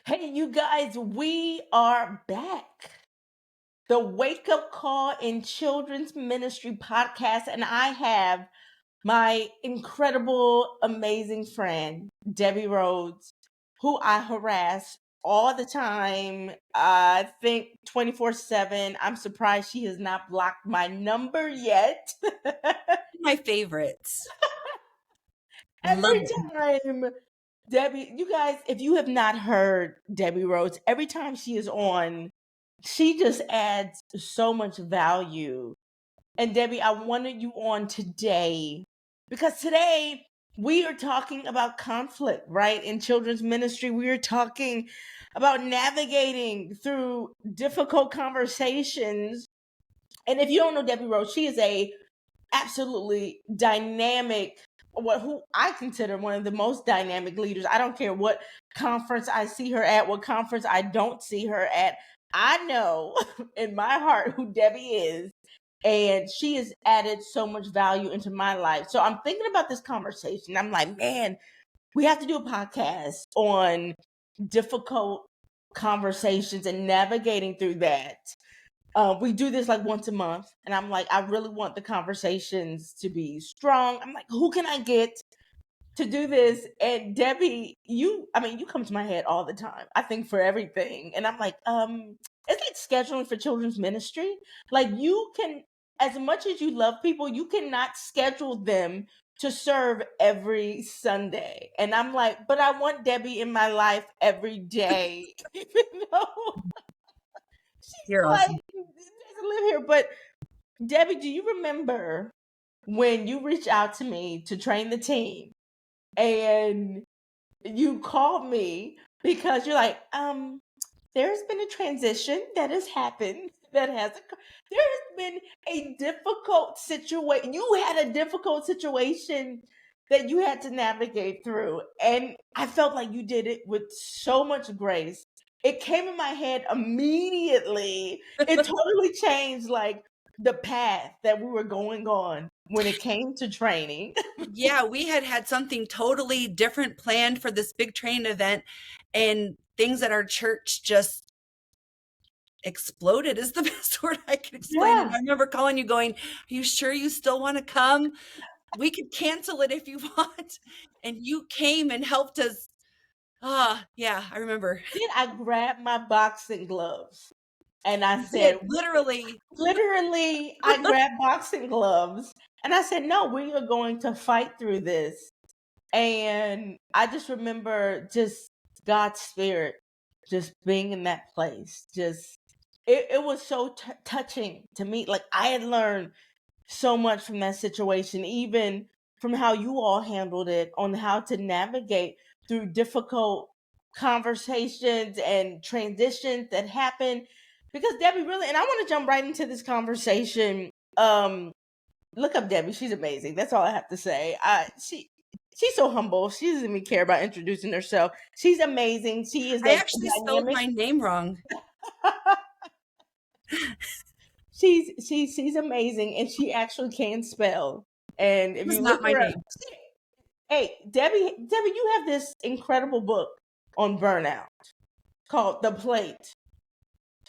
Hey, you guys, we are back. The Wake Up Call in Children's Ministry podcast, and I have my incredible, amazing friend, Debbie Rhoads, who I harass all the time. I think 24/7. I'm surprised she has not blocked my number yet. My favorites. Love Every them. time Debbie, you guys, if you have not heard Debbie Rhodes, every time she is on, she just adds so much value. And Debbie, I wanted you on today because today we are talking about conflict, right? In children's ministry, we are talking about navigating through difficult conversations. And if you don't know Debbie Rhodes, she is a absolutely dynamic, what who I consider one of the most dynamic leaders. I don't care what conference I see her at, what conference I don't see her at. I know in my heart who Debbie is, and she has added so much value into my life. So I'm thinking about this conversation. I'm like, man, we have to do a podcast on difficult conversations and navigating through that. We do this like once a month, and I'm like, I really want the conversations to be strong. I'm like, who can I get to do this? And Debbie, you come to my head all the time. I think for everything, and I'm like, it's like scheduling for children's ministry. Like you can, as much as you love people, you cannot schedule them to serve every Sunday. And I'm like, but I want Debbie in my life every day, even though she's You're like, awesome. doesn't live here. But Debbie, do you remember when you reached out to me to train the team and you called me because you're like, there's been a transition that has happened there has been a difficult situation. You had a difficult situation that you had to navigate through. And I felt like you did it with so much grace. It came in my head immediately. It totally changed like the path that we were going on when it came to training. Yeah, we had something totally different planned for this big training event, and things at our church just exploded is the best word I can explain it. Yeah. I remember calling you going, "Are you sure you still want to come? We could cancel it if you want." And you came and helped us. Ah, yeah, I remember. Then I grabbed my boxing gloves and I You did, said, literally. literally, I grabbed boxing gloves and I said, no, we are going to fight through this. And I just remember just God's spirit just being in that place. Just, it was so touching to me. Like I had learned so much from that situation, even from how you all handled it on how to navigate through difficult conversations and transitions that happen. Because Debbie really, and I want to jump right into this conversation. Look up Debbie; she's amazing. That's all I have to say. She's so humble. She doesn't even care about introducing herself. She's amazing. She is I a actually spelled dynamic. my name wrong. She's amazing, and she actually can spell. And It if was you look not my her up, name. hey Debbie, you have this incredible book on burnout called The Plate.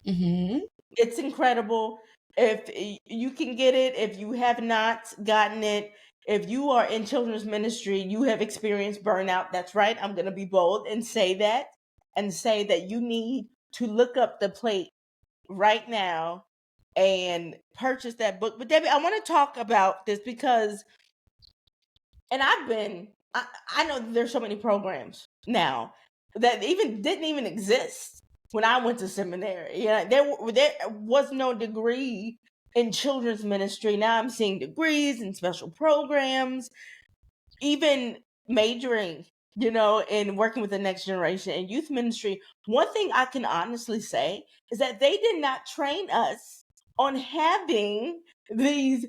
Mhm. It's incredible. If you can get it, if you have not gotten it, if you are in children's ministry, you have experienced burnout. That's right. I'm going to be bold and say that, and say that you need to look up The Plate right now and purchase that book. But Debbie, I want to talk about this because, and I know that there's so many programs now that even didn't even exist when I went to seminary. Yeah, there was no degree in children's ministry. Now I'm seeing degrees and special programs, even majoring, in working with the next generation and youth ministry. One thing I can honestly say is that they did not train us on having these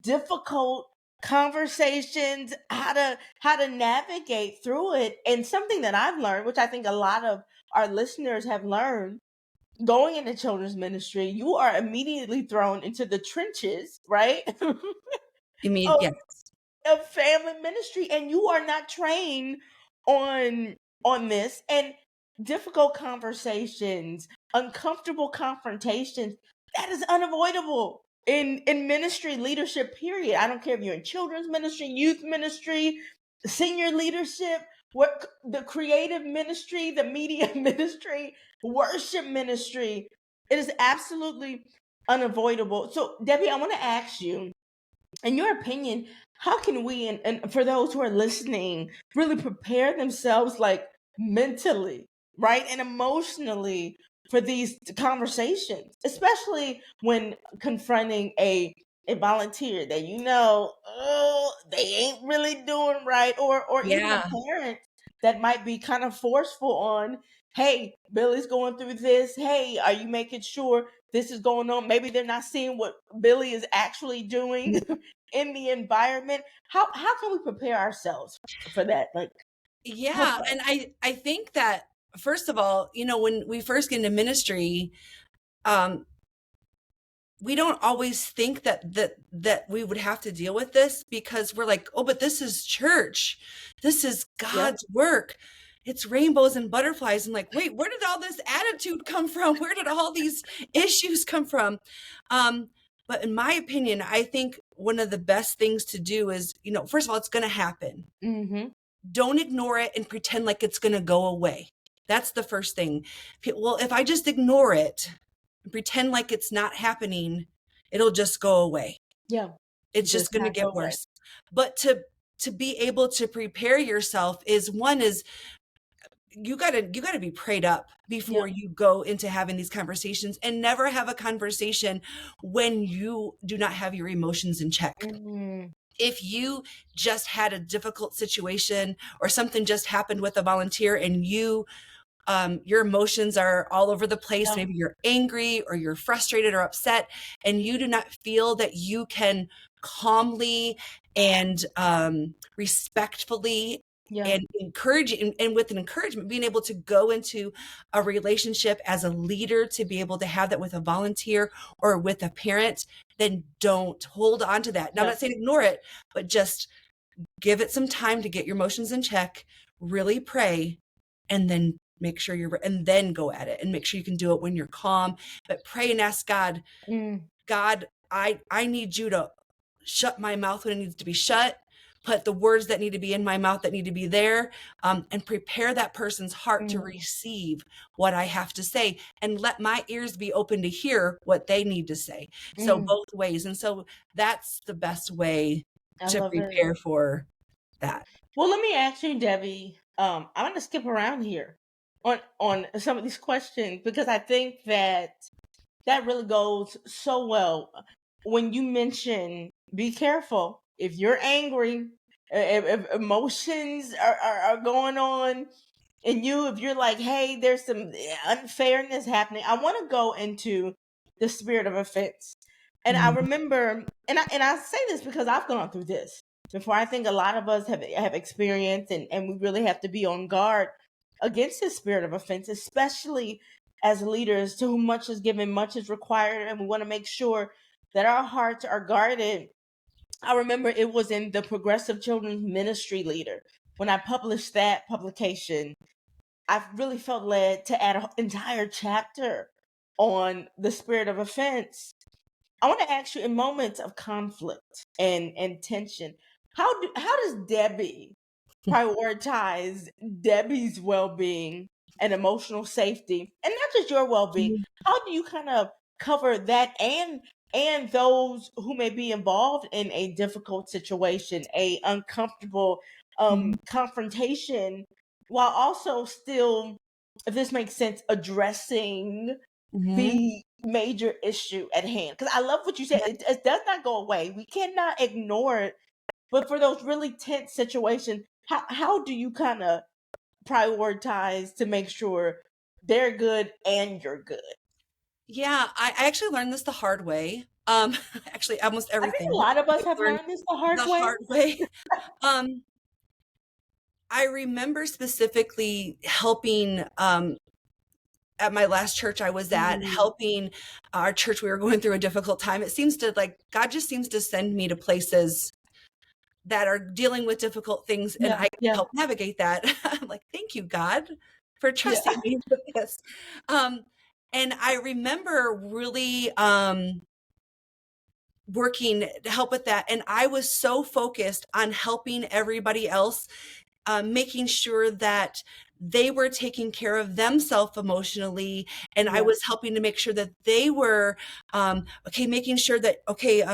difficult conversations, how to navigate through it. And something that I've learned, which I think a lot of our listeners have learned, going into children's ministry, you are immediately thrown into the trenches, right? Yeah. Of family ministry, and you are not trained on on this. And difficult conversations, uncomfortable confrontations, that is unavoidable in ministry leadership, period. I don't care if you're in children's ministry, youth ministry, senior leadership, what the creative ministry, the media ministry, worship ministry. It is absolutely unavoidable. So, Debbie, I want to ask you, in your opinion, how can we, and for those who are listening, really prepare themselves, like mentally, right, and emotionally for these conversations, especially when confronting a volunteer that oh, they ain't really doing right, or even a Yeah. parent that might be kind of forceful on, hey, Billy's going through this. Hey, are you making sure this is going on? Maybe they're not seeing what Billy is actually doing in the environment. How can we prepare ourselves for that? Like, help Yeah, us. and I think that first of all, when we first get into ministry, um, we don't always think that we would have to deal with this because we're like, oh, but this is church, this is Yep. God's work, it's rainbows and butterflies. And like, wait, where did all this attitude come from? Where did all these issues come from? um but in my opinion, I think one of the best things to do is, first of all, it's going to happen. Mm-hmm. Don't ignore it and pretend like it's going to go away. That's the first thing. Well, if I just ignore it and pretend like it's not happening, it'll just go away. Yeah. It's Does just going to not go get away. worse. But to be able to prepare yourself is you got to be prayed up before Yep. you go into having these conversations, and never have a conversation when you do not have your emotions in check. Mm-hmm. If you just had a difficult situation or something just happened with a volunteer, and your emotions are all over the place, Yeah. maybe you're angry or you're frustrated or upset, and you do not feel that you can calmly and respectfully Yeah. and encourage, and with an encouragement, being able to go into a relationship as a leader, to be able to have that with a volunteer or with a parent, then don't hold on to that. Now, I'm Yeah. not saying ignore it, but just give it some time to get your emotions in check, really pray, and then make sure and then go at it, and make sure you can do it when you're calm. But pray and ask God, Mm. God, I need you to shut my mouth when it needs to be shut, put the words that need to be in my mouth that need to be there, and prepare that person's heart to Mm. receive what I have to say, and let my ears be open to hear what they need to say. So Mm. both ways. And so that's the best way I to love it. prepare for that. Well, let me ask you, Debbie. I'm going to skip around here on some of these questions because I think that really goes so well when you mention, be careful if you're angry, if emotions are going on in you, if you're like, hey, there's some unfairness happening. I want to go into the spirit of offense. And I Mhm. remember, and I say this because I've gone through this before. I think a lot of us have experienced, and we really have to be on guard against this spirit of offense, especially as leaders to whom much is given, much is required, and we want to make sure that our hearts are guarded. I remember it was in the Progressive Children's Ministry Leader when I published that publication. I really felt led to add an entire chapter on the spirit of offense. I want to ask you, in moments of conflict and tension, how does Debbie prioritize Debbie's well-being and emotional safety, and not just your well-being? How do you kind of cover that and those who may be involved in a difficult situation, a uncomfortable Mhm. confrontation, while also still, if this makes sense, addressing Mhm. the major issue at hand? Because I love what you said. It does not go away. We cannot ignore it. But for those really tense situations, how do you kind of prioritize to make sure they're good and you're good? Yeah, I actually learned this the hard way. Actually, almost I think everything a lot of us I've have learned learned this the hard the way. hard way. Um, I remember specifically helping, at my last church I was at, Mm, helping our church. We were going through a difficult time. It seems to, like, God just seems to send me to places that are dealing with difficult things, and yeah, I yeah, help navigate that. I'm like, thank you, God. for Yeah. trusting me with this. Um, and I remember really working to help with that. And I was so focused on helping everybody else, making sure that they were taking care of themselves emotionally, and I Yeah. was helping to make sure that they were okay, making sure that okay,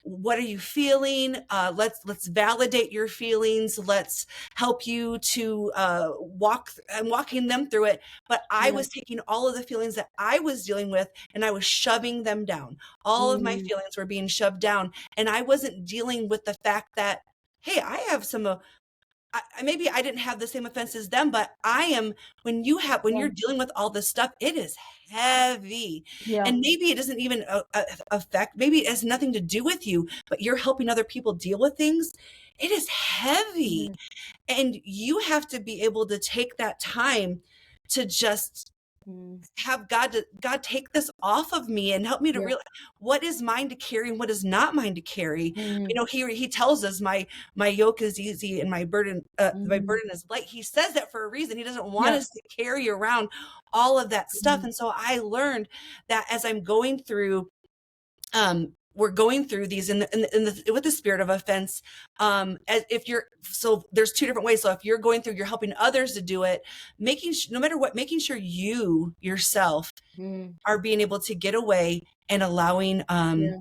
what are you feeling? Let's validate your feelings. Let's help you to walk and walking them through it. But I Yeah. was taking all of the feelings that I was dealing with and I was shoving them down. All of my Mm, feelings were being shoved down, and I wasn't dealing with the fact that hey, I have some maybe I didn't have the same offense as them, but I am when yeah. you're dealing with all this stuff, it is heavy. Yeah. And maybe it doesn't even affect, maybe it has nothing to do with you, but you're helping other people deal with things. It is heavy. Mhm. And you have to be able to take that time to just Mm, have God take this off of me and help me to yeah. realize what is mine to carry and what is not mine to carry. Mm, He tells us my yoke is easy and my mhm. burden is light. He says that for a reason. He doesn't want Yeah. us to carry around all of that stuff. Mhm. And so I learned that as I'm going through we're going through these with the spirit of offense. As if you're, so there's two different ways. So if you're going through, you're helping others to do it, no matter what, making sure you yourself Mm, are being able to get away and allowing yeah.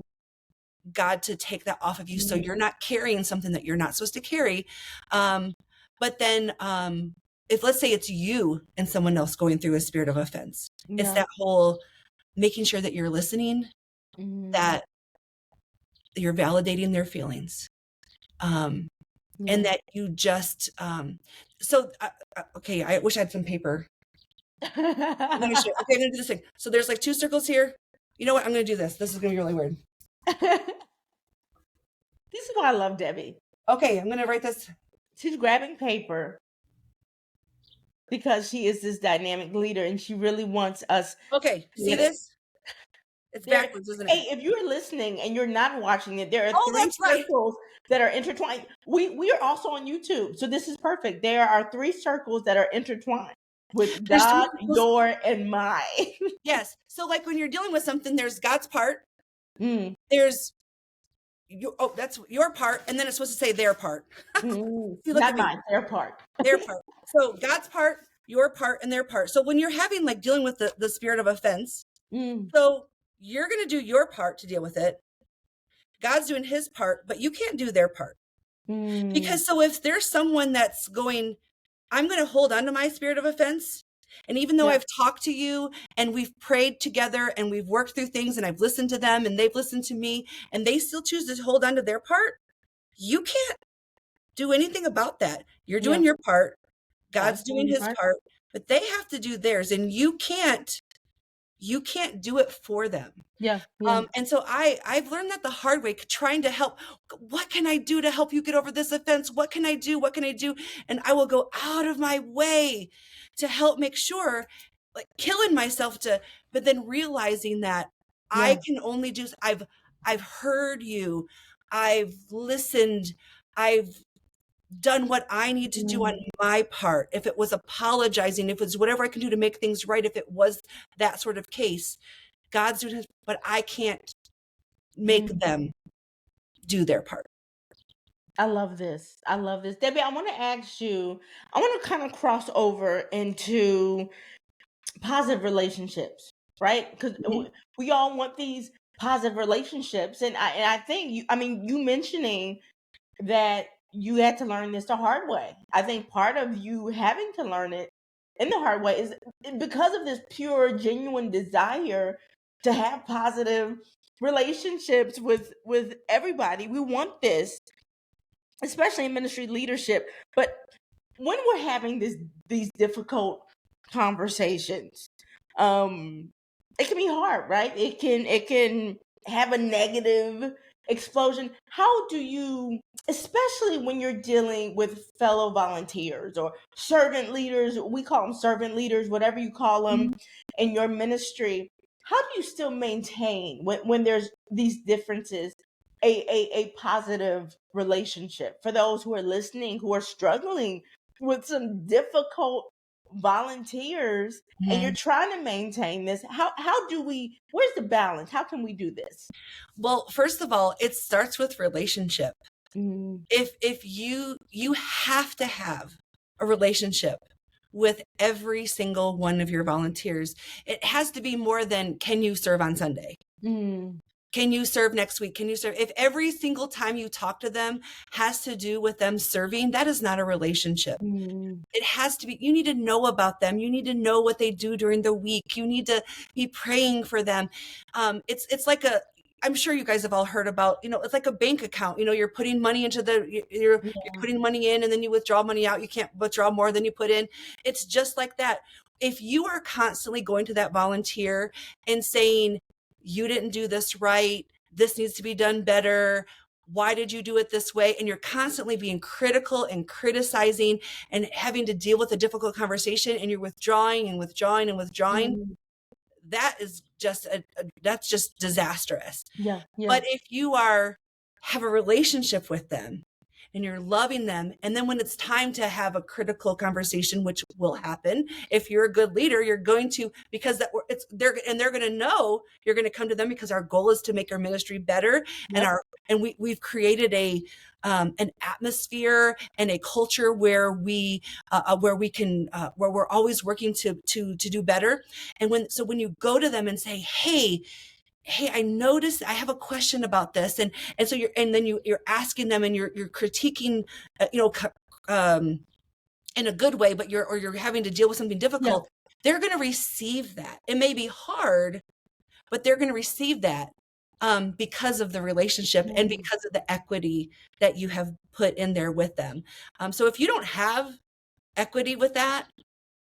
God to take that off of you, so Mhm. you're not carrying something that you're not supposed to carry. But then if let's say it's you and someone else going through a spirit of offense, it's Yeah. that whole making sure that you're listening, Mhm. that you're validating their feelings, and Yeah. that you just okay, I wish I had some paper. I'm gonna show, okay, I'm gonna do this thing. So there's like two circles here. You know what, I'm gonna do this is gonna be really weird. This is why I love Debbie. Okay, I'm gonna write this. She's grabbing paper because she is this dynamic leader and she really wants us Okay, to see get it. this, it's There, backwards, isn't it? hey, if you're listening and you're not watching it, there are Oh, three that's right. circles that are intertwined. We are also on YouTube, so this is perfect. There are three circles that are intertwined with There's three God, circles. your, and mine. Yes, so like when you're dealing with something, there's God's part, Mm, there's that's your part, and then it's supposed to say their part. See, look at not me, mine. Their part. their part. So God's part, your part, and their part. So when you're having like dealing with the spirit of offense, Mm, so you're going to do your part to deal with it. God's doing his part, but you can't do their part. mm, Because so if there's someone that's going, I'm going to hold on to my spirit of offense. And even though yeah, I've talked to you and we've prayed together and we've worked through things and I've listened to them and they've listened to me and they still choose to hold on to their part, you can't do anything about that. You're yeah. doing your part. God's doing Absolutely his right. part, but they have to do theirs and you can't do it for them. Yeah, yeah, And so I've learned that the hard way, trying to help. What can I do to help you get over this offense? What can I do? What can I do? And I will go out of my way to help make sure, like killing myself to, but then realizing that I yeah. can only do, I've heard you. I've listened. I've done what I need to do on Mm, my part. If it was apologizing, if it's whatever I can do to make things right, if it was that sort of case, God's doing his, but I can't make mm. them do their part. I love this. I love this. Debbie, I want to ask you, I want to kind of cross over into positive relationships, right? Because Mhm. we all want these positive relationships. And I think you, I mean, you mentioning that you had to learn this the hard way. I think part of you having to learn it in the hard way is because of this pure, genuine desire to have positive relationships with everybody. We want this, especially in ministry leadership. But when we're having these difficult conversations, um, it can be hard, right? It can have a negative explosion. How do you, especially when you're dealing with fellow volunteers or servant leaders, we call them servant leaders, whatever you call them in your ministry, how do you still maintain when there's these differences a positive relationship for those who are listening, who are struggling with some difficult volunteers and you're Mhm. trying to maintain this. How do we, where's the balance? How can we do this? Well, first of all, it starts with relationship. Mm, If you have to have a relationship with every single one of your volunteers. It has to be more than, can you serve on Sunday? mm, Can you serve next week? Can you serve? If every single time you talk to them has to do with them serving, that is not a relationship. mm, It has to be, you need to know about them. You need to know what they do during the week. You need to be praying for them. It's like a, I'm sure you guys have all heard about, it's like a bank account. You're putting money into you're yeah, putting money in and then you withdraw money out. You can't withdraw more than you put in. It's just like that. If you are constantly going to that volunteer and saying, you didn't do this right, this needs to be done better, why did you do it this way? And you're constantly being critical and criticizing and having to deal with a difficult conversation, and you're withdrawing and withdrawing and withdrawing, mm, that is just that's just disastrous. yeah, yeah, But if you have a relationship with them and you're loving them, and then when it's time to have a critical conversation, which will happen if you're a good leader, you're going to, because they're going to know you're going to come to them, because our goal is to make our ministry better, and yep, we've created an atmosphere and a culture where we can where we're always working to do better. And when you go to them and say, hey, I noticed, I have a question about this. And so you're asking them, and you're critiquing, um, in a good way, but you're having to deal with something yeah, difficult. They're going to receive that. It may be hard, but they're going to receive that, because of the relationship and mm, because of the equity that you have put in there with them. So if you don't have equity with that,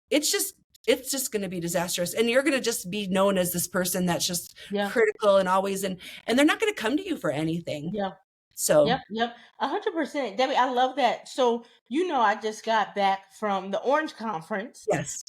it's just it's just going to be disastrous, and you're going to just be known as this person that's just yeah, critical and always, and they're not going to come to you for anything. yeah. So Yep, yep, 100%. Debbie, I love that. So, I just got back from the Orange Conference. yes.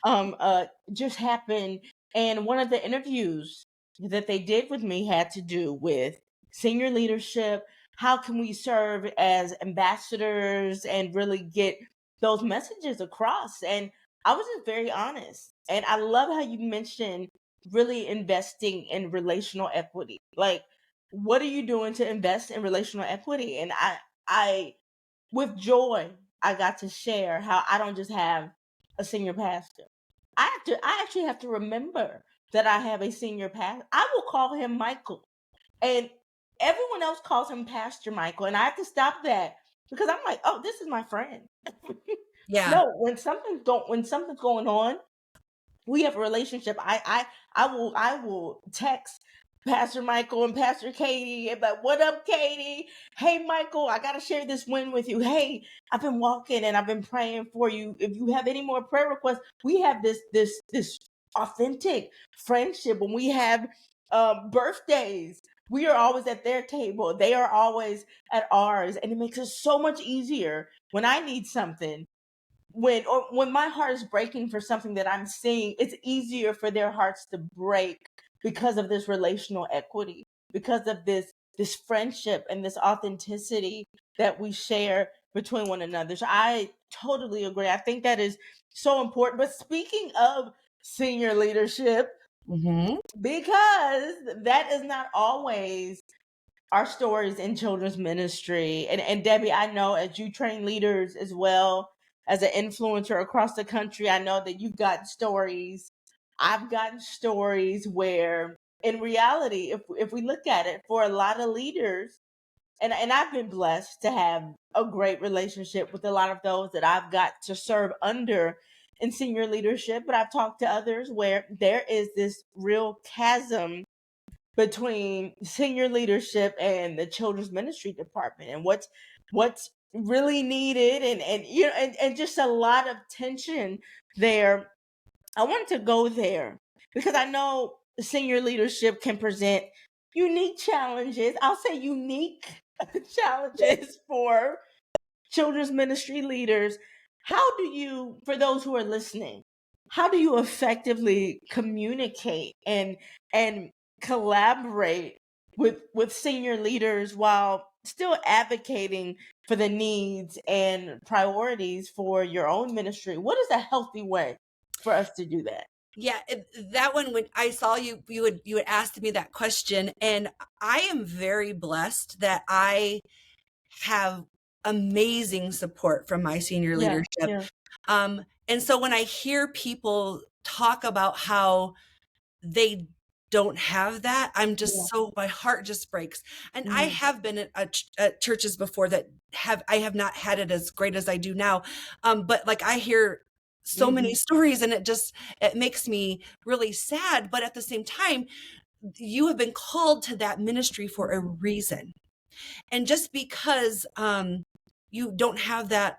Just happened, and one of the interviews that they did with me had to do with senior leadership. How can we serve as ambassadors and really get those messages across? And I was just very honest. And I love how you mentioned really investing in relational equity. Like, what are you doing to invest in relational equity? And I with joy, I got to share how I don't just have a senior pastor. I actually have to remember that I have a senior pastor. I will call him Michael, and everyone else calls him Pastor Michael, and I have to stop that because I'm like, oh, this is my friend. Yeah. No, when something's going on, we have a relationship. I will text Pastor Michael and Pastor Katie about, what up, Katie? Hey, Michael, I gotta share this win with you. Hey, I've been walking and I've been praying for you. If you have any more prayer requests, we have this authentic friendship. When we have birthdays, we are always at their table. They are always at ours, and it makes it so much easier when I need something, when my heart is breaking for something that I'm seeing. It's easier for their hearts to break because of this relational equity, because of this friendship and this authenticity that we share between one another. So I totally agree. I think that is so important. But speaking of senior leadership, Hmm. because that is not always our stories in children's ministry. And Debbie, I know as you train leaders as well as an influencer across the country, I know that you've got stories. I've gotten stories where in reality, if we look at it, for a lot of leaders, and I've been blessed to have a great relationship with a lot of those that I've got to serve under in senior leadership, but I've talked to others where there is this real chasm between senior leadership and the children's ministry department, and what's really needed, and just a lot of tension there. I wanted to go there because I know senior leadership can present unique challenges. I'll say unique challenges for children's ministry leaders. How do you, for those who are listening, how do you effectively communicate and collaborate with senior leaders while still advocating for the needs and priorities for your own ministry? What is a healthy way? for us to do that. Yeah, that one, when I saw you, you had asked me that question, and I am very blessed that I have amazing support from my senior Yeah, leadership. yeah. And so when I hear people talk about how they don't have that, I'm Yeah. just so, my heart just breaks. And I Mhm. have been at churches before that I have not had it as great as I do now. But like I hear so many Mhm. stories, and it makes me really sad. But at the same time, you have been called to that ministry for a Mhm. reason. And just because you don't have that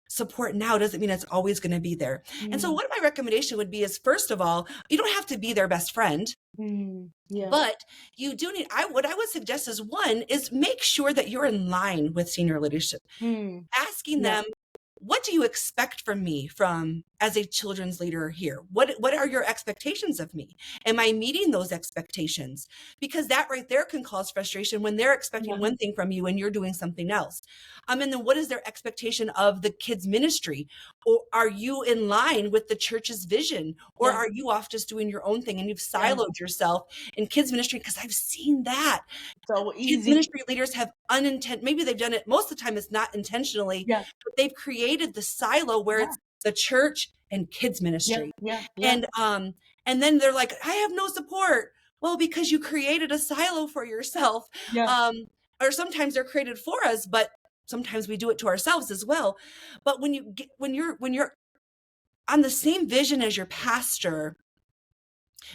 support now doesn't mean it's always going to be there. And so Mhm. what my recommendation would be is, first of all, you don't have to be their best friend, Mhm. Yeah. but you do need, what I would suggest is, one is make sure that you're in line with senior leadership, Mhm. asking Yeah. them, what do you expect from me, from as a children's leader here? What are your expectations of me? Am I meeting those expectations? Because that right there can cause frustration when they're expecting Yeah. one thing from you and you're doing something else. And then what is their expectation of the kids ministry? Or are you in line with the church's vision? Or Yeah. are you off just doing your own thing and you've Yeah. siloed yourself in kids ministry? Because I've seen that So kids easy. ministry leaders have maybe they've done it, most of the time it's not intentionally, Yeah. but they've created the silo where Yeah. it's the church and kids Yeah. ministry. Yeah. Yeah. And then they're like, I have no support. Well, because you created a silo for yourself. Yeah. um or sometimes they're created for us, but sometimes we do it to ourselves as well. But when you're on the same vision as your pastor,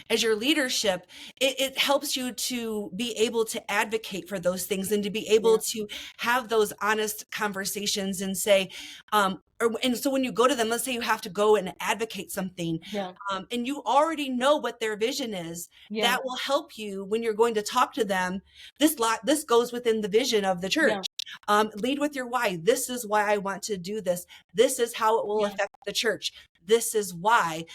as your leadership, it helps you to be able to advocate for those things and to be able Yeah. to have those honest conversations and say, and so when you go to them, let's say you have to go and advocate something, Yeah. and you already know what their vision is, Yeah. that will help you when you're going to talk to them. This goes within the vision of the church. Yeah. Lead with your why. This is why I want to do this. This is how it will Yeah. affect the church. This is why.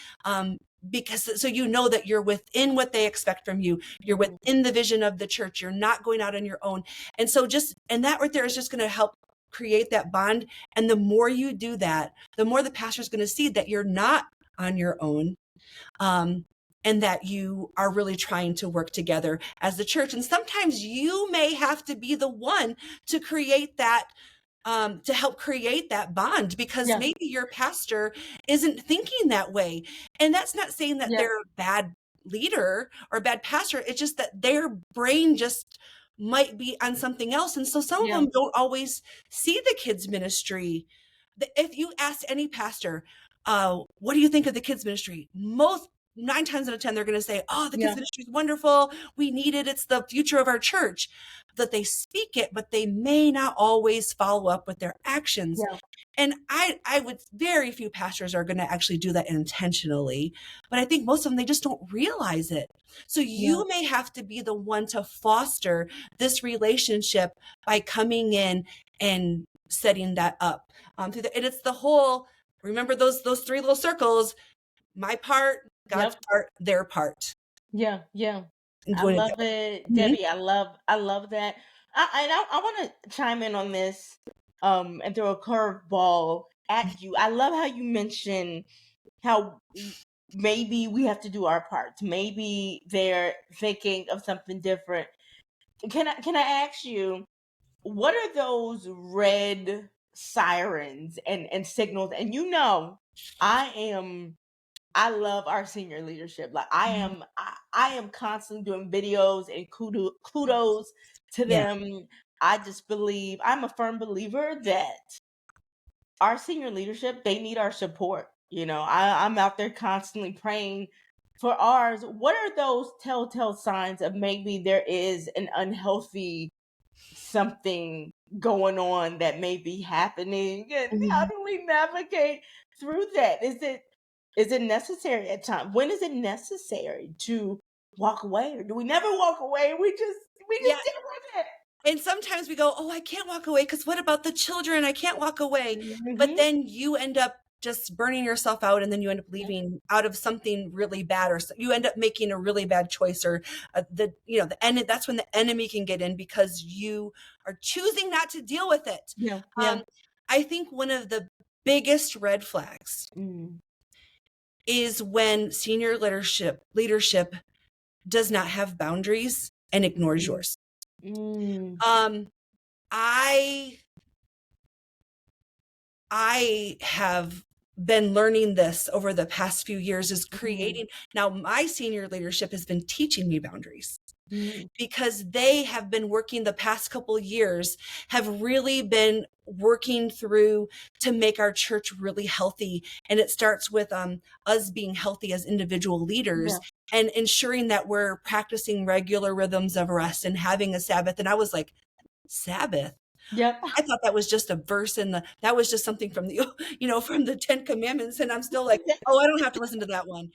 Because so you know that you're within what they expect from you. You're Mhm. within the vision of the church. You're not going out on your own. And so and that right there is just going to help create that bond. And the more you do that, the more the pastor's going to see that you're not on your own. And that you are really trying to work together as the church. And sometimes you may have to be the one to create that, to help create that bond, because Yeah. maybe your pastor isn't thinking that way. And that's not saying that Yeah. they're a bad leader or a bad pastor. It's just that their brain just might be on something else. And so some of Yeah. them don't always see the kids ministry. If you ask any pastor, what do you think of the kids ministry? Most 9 times out of 10, they're going to say, oh, the kids Yeah. ministry is wonderful. We need it. It's the future of our church. That they speak it, but they may not always follow up with their actions. Yeah. And I would, very few pastors are going to actually do that intentionally, but I think most of them, they just don't realize it. So Yeah. you may have to be the one to foster this relationship by coming in and setting that up. And it's the whole, remember those three little circles: my part, God's Yep. part, their part. Yeah. Yeah. And I doing it love that it, way. Mhm. Debbie. I love that. I want to chime in on this, and throw a curveball at you. I love how you mentioned how maybe we have to do our parts. Maybe they're thinking of something different. Can I ask you, what are those red sirens and signals? And I love our senior leadership. Like I am constantly doing videos and kudos to Yeah. them. I just believe, I'm a firm believer that our senior leadership, they need our support. I'm out there constantly praying for ours. What are those telltale signs of maybe there is an unhealthy something going on that may be happening, and how Mhm. do we navigate through that? Is it necessary at times? When is it necessary to walk away, or do we never walk away? We just Yeah. deal with And sometimes we go, oh, I can't walk away because what about the children? I can't walk away. it. But then you end up just burning yourself out, and then you end up Yeah. leaving out of something really bad, or you end up making a really bad choice, or the end. That's when the enemy can get in because you are choosing not to deal with it. Yeah. Um, Yeah. I think one of the biggest red flags Mm. is when senior leadership does not have boundaries and ignores yours. Mm. Um, I I have been learning this over the past few years is creating. Now, my senior leadership has been teaching me boundaries Mm. because they have been working the past couple of years, have really been working through to make our church really healthy. And it starts with us being healthy as individual leaders Yeah. and ensuring that we're practicing regular rhythms of rest and having a Sabbath. And I was like, Sabbath? Yep. I thought that was just a verse that was just something from the, from the 10 Commandments. And I'm still like, oh, I don't have to listen to that one.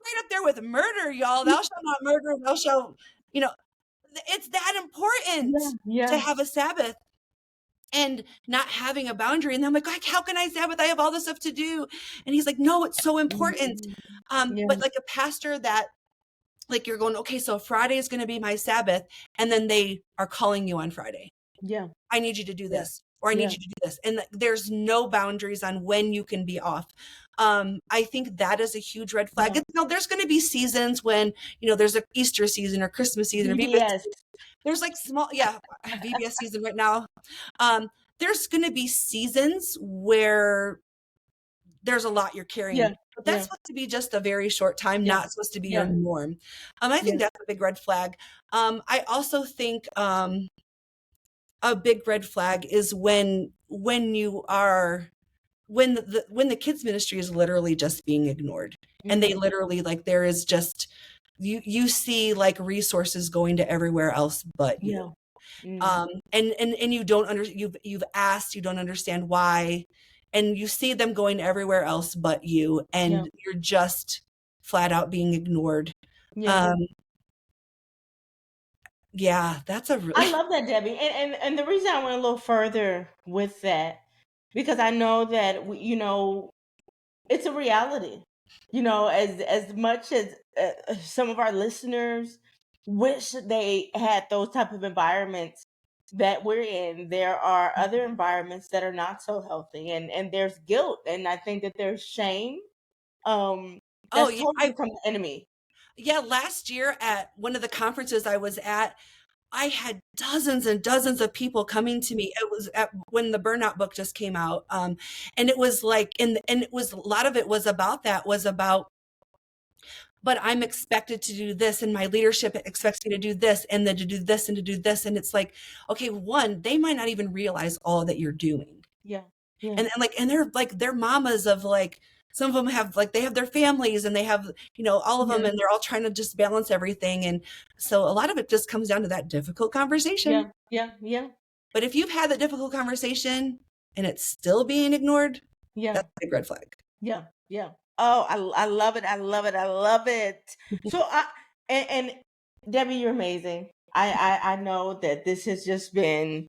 Right up there with murder, y'all. Thou shalt not murder, thou shalt, you know, it's that important Yeah. to Yeah. have a Sabbath and not having a boundary. And I'm like, how can I Sabbath? I have all this stuff to do. And he's like, no, it's so important. Mhm. Yeah. But like a pastor that, like, you're going, okay, so Friday is going to be my Sabbath. And then they are calling you on Friday. Yeah. I need you to do Yeah. this, or I need Yeah. you to do this. And there's no boundaries on when you can be off. I think that is a huge red flag. Yeah. There's going to be seasons when, there's a Easter season or Christmas season or VBS. VBS. There's like VBS season right now. There's going to be seasons where there's a lot you're carrying, Yeah. but that's Yeah. supposed to be just a very short time, Yeah. not supposed to be your Yeah. norm. I think Yeah. that's a big red flag. I also think, a big red flag is when you are when the kids ministry is literally just being ignored, and they Mhm. literally, like, there is just, you see like resources going to everywhere else but you. Yeah. Mm. And you don't you've asked, you don't understand why, and you see them going everywhere else but you, Yeah. and you're just flat out being ignored. Yeah. um yeah, that's a I really love that, Debbie. And the reason I went a little further with that, because I know that it's a reality. As much as some of our listeners wish they had those type of environments that we're in, there are other environments that are not so healthy, and there's guilt, and I think that there's shame. oh That's yeah, totally from the enemy. last year at one of the conferences I was at, I had dozens and dozens of people coming to me. It was when the Burnout book just came out. And it was like, and it was, a lot of it was about but I'm expected to do this, and my leadership expects me to do this, and then to do this, and to do this. And it's like, okay, one, they might not even realize all that you're doing. Yeah. Yeah. And they're like, they're mamas of, like, some of them have, like, they have their families, and they have, all of them, Yeah. and they're all trying to just balance everything. And so a lot of it just comes down to that difficult conversation. Yeah. Yeah. Yeah. But if you've had that difficult conversation and it's still being ignored, Yeah. that's a big red flag. Yeah. Yeah. Oh, I love it. I love it. I love it. So and Debbie, you're amazing. I know that this has just been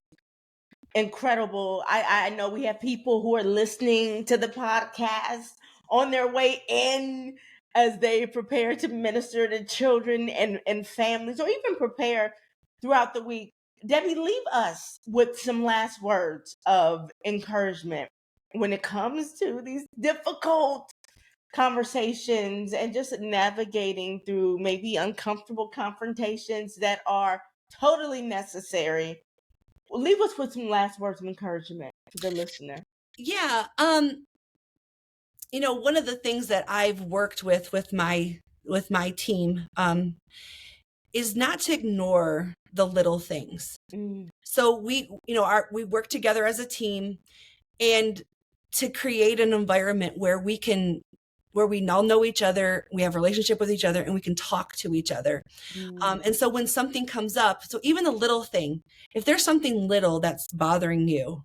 incredible. I know we have people who are listening to the podcast on their way in as they prepare to minister to children and families, or even prepare throughout the week. Debbie, leave us with some last words of encouragement when it comes to these difficult conversations and just navigating through maybe uncomfortable confrontations that are totally necessary. Leave us with some last words of encouragement to the listener. Yeah. One of the things that I've worked with my team, is not to ignore the little things. Mm. So we work together as a team, and to create an environment where we all know each other, we have a relationship with each other, and we can talk to each other. Mm. And so when something comes up, so even a little thing, if there's something little that's bothering you,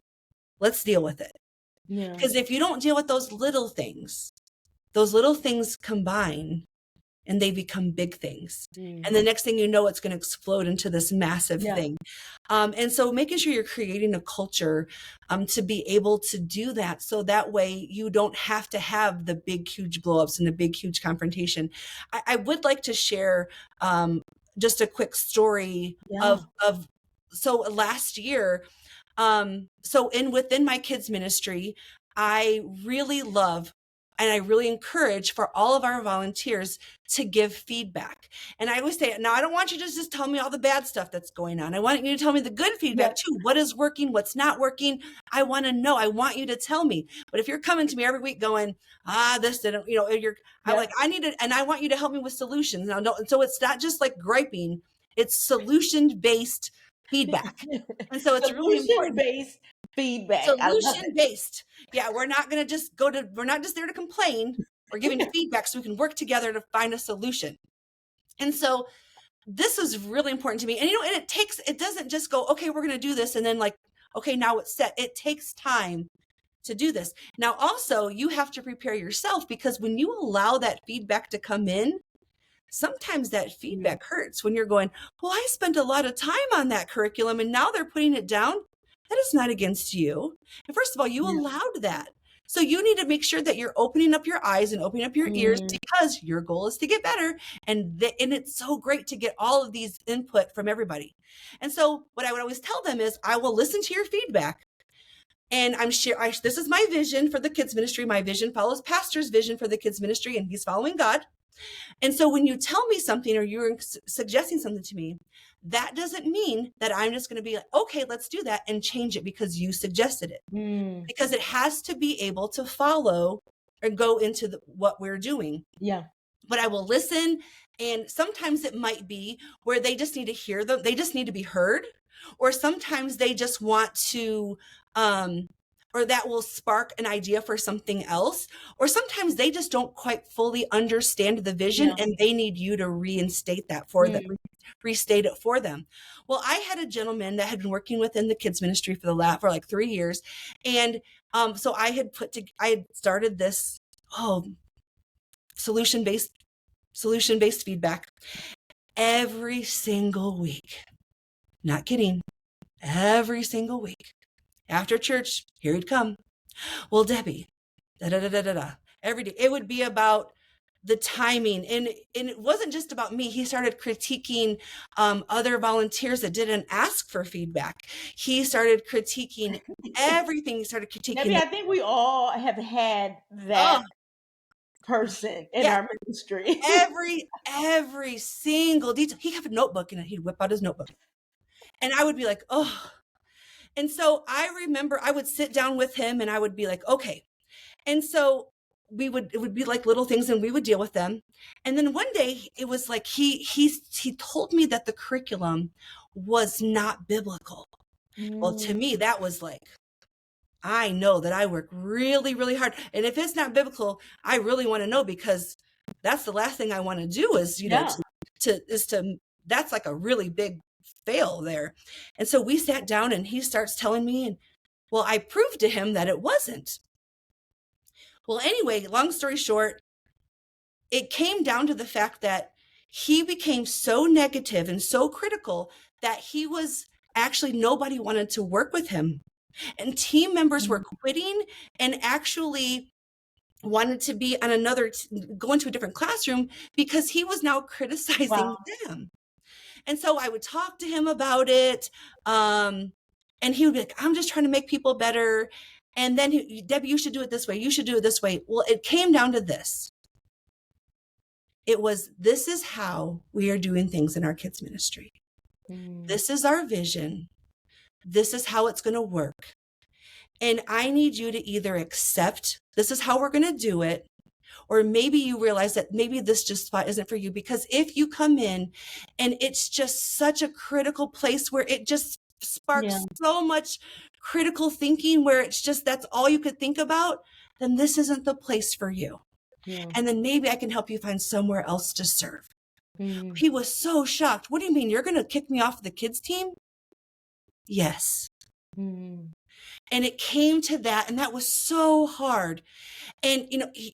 let's deal with it. Yeah. Because if you don't deal with those little things combine and they become big things. Mm. And the next thing you know, it's going to explode into this massive Yeah. thing. And so making sure you're creating a culture to be able to do that. So that way you don't have to have the big, huge blowups and the big, huge confrontation. I would like to share just a quick story Yeah. so last year, within my kids ministry, I really love and I really encourage for all of our volunteers to give feedback. And I always say, now I don't want you to just tell me all the bad stuff that's going on. I want you to tell me the good feedback Yep. too. What is working? What's not working? I want to know. I want you to tell me. But if you're coming to me every week going, this didn't, I Yep. I need it. And I want you to help me with solutions. Now, so it's not just like griping, it's solution-based feedback. And so it's really important. Solution-based feedback. I love Solution it. based. Yeah, we're not going to just we're not just there to complain. We're giving feedback so we can work together to find a solution. And so this is really important to me. And and it doesn't just go, okay, we're going to do this. And then like, okay, now it's set. It takes time to do this. Now, also you have to prepare yourself, because when you allow that feedback to come in, sometimes that feedback hurts when you're going, well, I spent a lot of time on that curriculum and now they're putting it down. That is not against you. And first of all, you allowed that. So you need to make sure that you're opening up your eyes and opening up your ears, because your goal is to get better. And it's so great to get all of these input from everybody. And so what I would always tell them is, I will listen to your feedback. And this is my vision for the kids ministry. My vision follows pastor's vision for the kids ministry, and he's following God. And so when you tell me something or you're suggesting something to me, that doesn't mean that I'm just going to be like, okay, let's do that and change it because you suggested it. Because it has to be able to follow or go into what we're doing. Yeah. But I will listen. And sometimes it might be where they just need to hear them. They just need to be heard. Or sometimes they just want to, or that will spark an idea for something else. Or sometimes they just don't quite fully understand the vision and they need you to reinstate that for them, restate it for them. Well, I had a gentleman that had been working within the kids ministry for like 3 years. And so I had started this, solution-based feedback every single week. Not kidding. Every single week. After church, here he'd come. Well, Debbie, every day. It would be about the timing. And it wasn't just about me. He started critiquing other volunteers that didn't ask for feedback. He started critiquing everything. He started critiquing. Debbie, I think we all have had that person in our ministry. every single detail. He'd have a notebook and he'd whip out his notebook. And I would be like, oh. And so I remember I would sit down with him and I would be like, okay. And so it would be like little things and we would deal with them. And then one day it was like, he told me that the curriculum was not biblical. Well, to me, that was like, I know that I work really, really hard. And if it's not biblical, I really want to know, because that's the last thing I want to do is, that's like a really big fail there. And so we sat down and he starts telling me, and well, I proved to him that it wasn't. Well, anyway, long story short, it came down to the fact that he became so negative and so critical that nobody wanted to work with him. And team members were quitting and actually wanted to be on go into a different classroom because he was now criticizing them. And so I would talk to him about it. And he would be like, I'm just trying to make people better. And then, Debbie, you should do it this way. You should do it this way. Well, it came down to this. This is how we are doing things in our kids ministry. This is our vision. This is how it's going to work. And I need you to either accept this is how we're going to do it, or maybe you realize that maybe this just spot isn't for you. Because if you come in and it's just such a critical place where it just sparks so much critical thinking, where it's just that's all you could think about, then this isn't the place for you. And then maybe I can help you find somewhere else to serve. He was so shocked. What do you mean? You're going to kick me off the kids team? Yes. And it came to that, and that was so hard. And,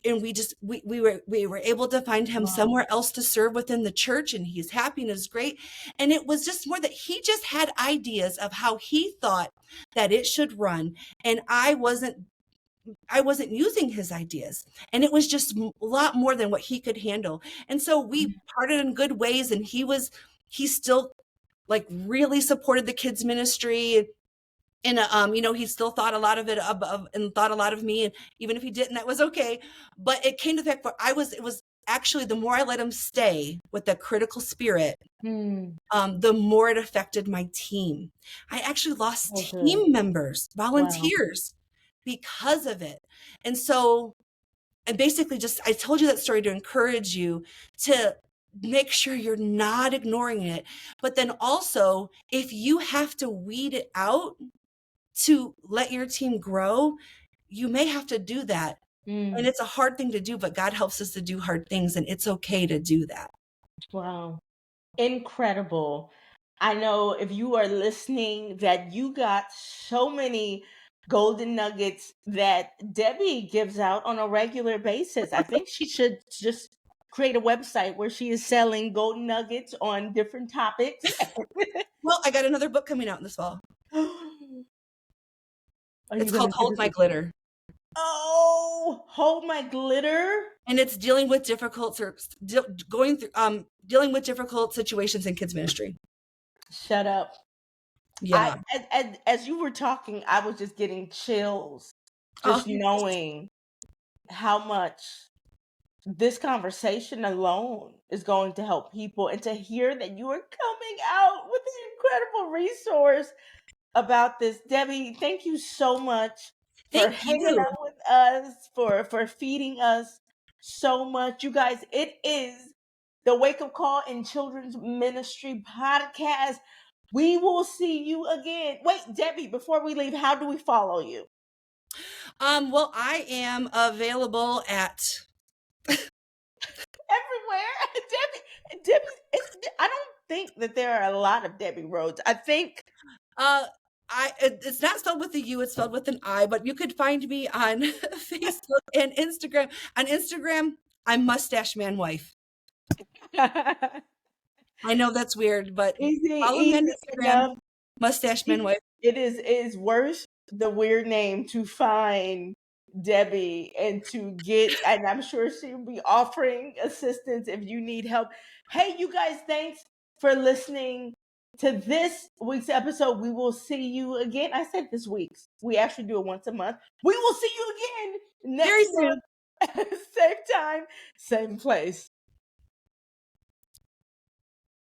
and we were able to find him somewhere else to serve within the church, and he's happy and is great. And it was just more that he just had ideas of how he thought that it should run. And I wasn't using his ideas, and it was just a lot more than what he could handle. And so we parted in good ways, and he still like really supported the kids ministry. And he still thought a lot of it and thought a lot of me, and even if he didn't, that was okay. But it came to the fact where it was actually, the more I let him stay with the critical spirit, Hmm. the more it affected my team. I actually lost Oh, good. team members, Wow. volunteers, because of it. And so, and basically, just, I told you that story to encourage you to make sure you're not ignoring it. But then also, if you have to weed it out to let your team grow, you may have to do that. And Mm. it's a hard thing to do, but God helps us to do hard things, and it's okay to do that. Wow. Incredible. I know if you are listening that you got so many golden nuggets that Debbie gives out on a regular basis. I think she should just create a website where she is selling golden nuggets on different topics. Well, I got another book coming out in this fall. Are you It's going called to give Hold us? My Glitter. Oh, hold my glitter. And it's dealing with dealing with difficult situations in kids ministry. Shut up. Yeah. As you were talking, I was just getting chills, Oh, just knowing how much this conversation alone is going to help people, and to hear that you are coming out with an incredible resource about this. Debbie, thank you so much for thank hanging you. out with us, for feeding us so much. You guys, it is the Wake Up Call in Children's Ministry podcast. We will see you again. Wait, Debbie, before we leave, how do we follow you? Well, I am available at Everywhere. Debbie, I don't think that there are a lot of Debbie Rhoads. I think uh it's not spelled with a U, it's spelled with an I, but you could find me on Facebook and Instagram. On Instagram, I'm Mustache Man Wife. I know that's weird, but follow me on easy Instagram, enough. Mustache Man Wife. It is worth the weird name to find Debbie and to get, and I'm sure she'll be offering assistance if you need help. Hey, you guys, thanks for listening to this week's episode. We will see you again. I said this week's. We actually do it once a month. We will see you again Very next soon. month. Same time, same place.